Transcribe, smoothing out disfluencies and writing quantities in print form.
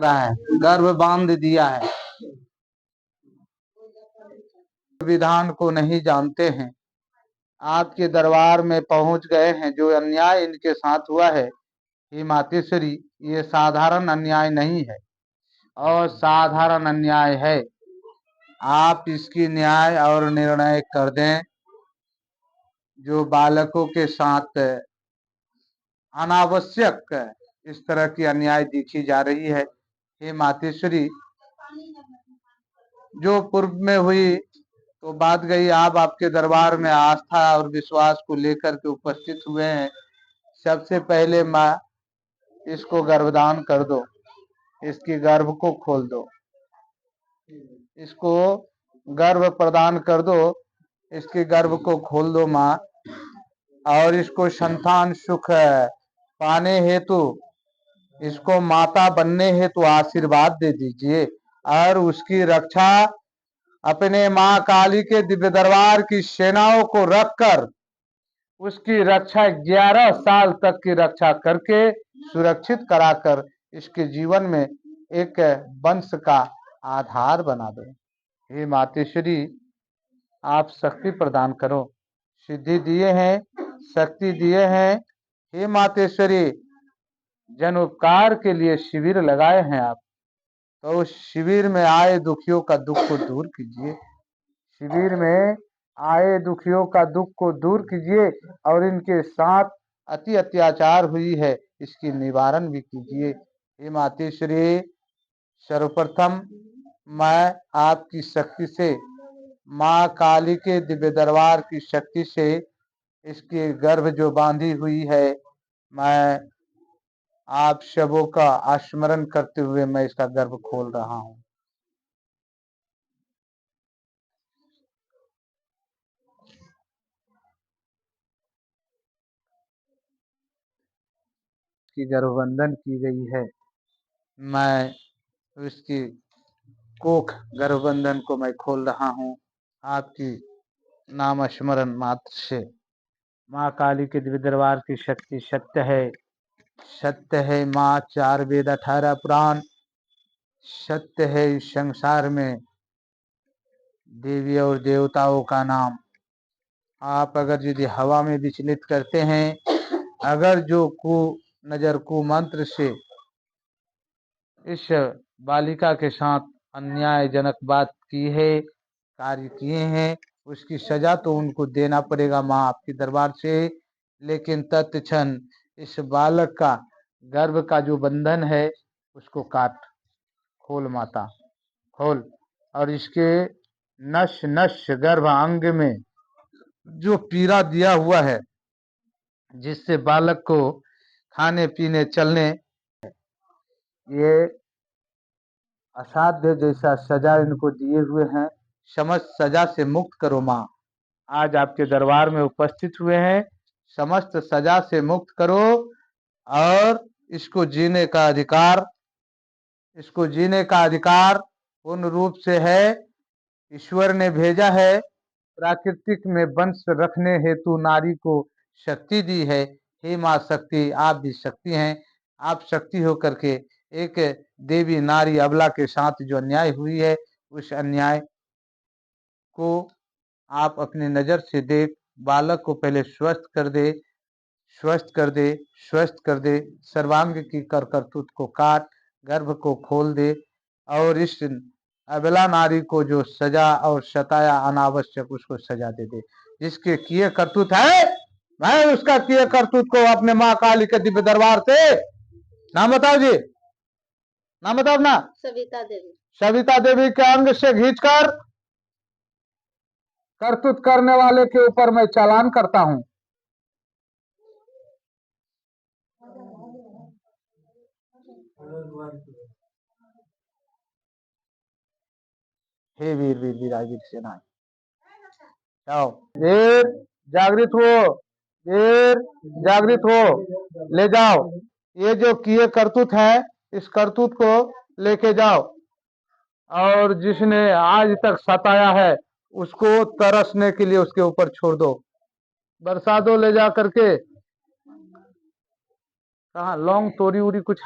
रहा है, गर्भ बांध दिया है, विधान को नहीं जानते हैं, आपके दरबार में पहुंच गए हैं। जो अन्याय इनके साथ हुआ है हे मातेश्वरी, ये साधारण अन्याय नहीं है और साधारण अन्याय है। आप इसकी न्याय और निर्णय कर दें। जो बालकों के साथ अनावश्यक इस तरह की अन्याय देखी जा रही है हे मातेश्वरी, जो पूर्व में हुई तो बात गई। आप आपके दरबार में आस्था और विश्वास को लेकर के उपस्थित हुए हैं। सबसे पहले माँ, इसको गर्भदान कर दो, इसकी गर्भ को खोल दो, इसको गर्भ प्रदान कर दो, इसके गर्भ को खोल दो माँ, और इसको संतान सुख पाने हेतु, इसको माता बनने हेतु आशीर्वाद दे दीजिए और उसकी रक्षा अपने माँ काली के दिव्य दरबार की सेनाओं को रखकर उसकी रक्षा 11 साल तक की रक्षा करके सुरक्षित कराकर इसके जीवन में एक वंश का आधार बना दो। हे मातेश्वरी, आप शक्ति प्रदान करो। सिद्धि दिए हैं, शक्ति दिए हैं। हे मातेश्वरी, जन उपकार के लिए शिविर लगाए हैं आप, तो उस शिविर में आए दुखियों का दुख को दूर कीजिए। शिविर में आए दुखियों का दुख को दूर कीजिए और इनके साथ अति अत्याचार हुई है, इसकी निवारण भी कीजिए। हे मातेश्वरी, सर्वप्रथम मैं आपकी शक्ति से, माँ काली के दिव्य दरबार की शक्ति से इसकी गर्भ जो बांधी हुई है, मैं आप सबों का स्मरण करते हुए मैं इसका गर्भ खोल रहा हूँ। की गर्भबंधन की गई है, मैं उसकी कोख गर्भबंधन को मैं खोल रहा हूँ आपकी नाम स्मरण मात्र से। माँ काली के दिव्य दरबार की शक्ति सत्य है, सत्य है माँ। 4 वेद 18 पुराण सत्य है। इस संसार में देवी और देवताओं का नाम आप अगर यदि हवा में विचलित करते हैं, अगर जो नजर कुमंत्र से इस बालिका के साथ अन्यायजनक बात की है, कार्य किए हैं, उसकी सजा तो उनको देना पड़ेगा माँ आपके दरबार से। लेकिन तत्क्षण इस बालक का गर्भ का जो बंधन है उसको काट, खोल माता, खोल। और इसके नश नश गर्भ अंग में जो पीड़ा दिया हुआ है, जिससे बालक को खाने पीने चलने, ये असाध्य जैसा सजा इनको दिए हुए हैं, समस्त सजा से मुक्त करो माँ। आज आपके दरबार में उपस्थित हुए हैं, समस्त सजा से मुक्त करो और इसको जीने का अधिकार, इसको जीने का अधिकार पूर्ण रूप से है। ईश्वर ने भेजा है, प्राकृतिक में वंश रखने हेतु नारी को शक्ति दी है। हे माँ शक्ति, आप भी शक्ति हैं। आप शक्ति होकर के एक देवी नारी अबला के साथ जो अन्याय हुई है, उस अन्याय को आप अपनी नजर से देख, बालक को पहले स्वस्थ कर दे, स्वस्थ कर दे, स्वस्थ कर दे। सर्वांग की कर करतूत को काट, गर्भ को खोल दे और इस अबला नारी को जो सजा और सताया अनावश्यक, उसको सजा दे दे। जिसके किए करतूत है, मैं उसका किए करतूत को अपने माँ काली के दिव्य दरबार से, नाम बताओ जी, नाम बताओ ना। सविता देवी। सविता देवी के अंग से खींचकर करतूत करने वाले के ऊपर मैं चालान करता हूँ। हे वीर वीर वीरागिर सेना, जाओ। वीर जागृत हो, वीर जागृत हो, ले जाओ। ये जो किए करतूत है, इस करतूत को लेके जाओ और जिसने आज तक सताया है उसको तरसने के लिए उसके ऊपर छोड़ दो, बरसा दो ले जा करके। कहा लौंग तोरी उरी कुछ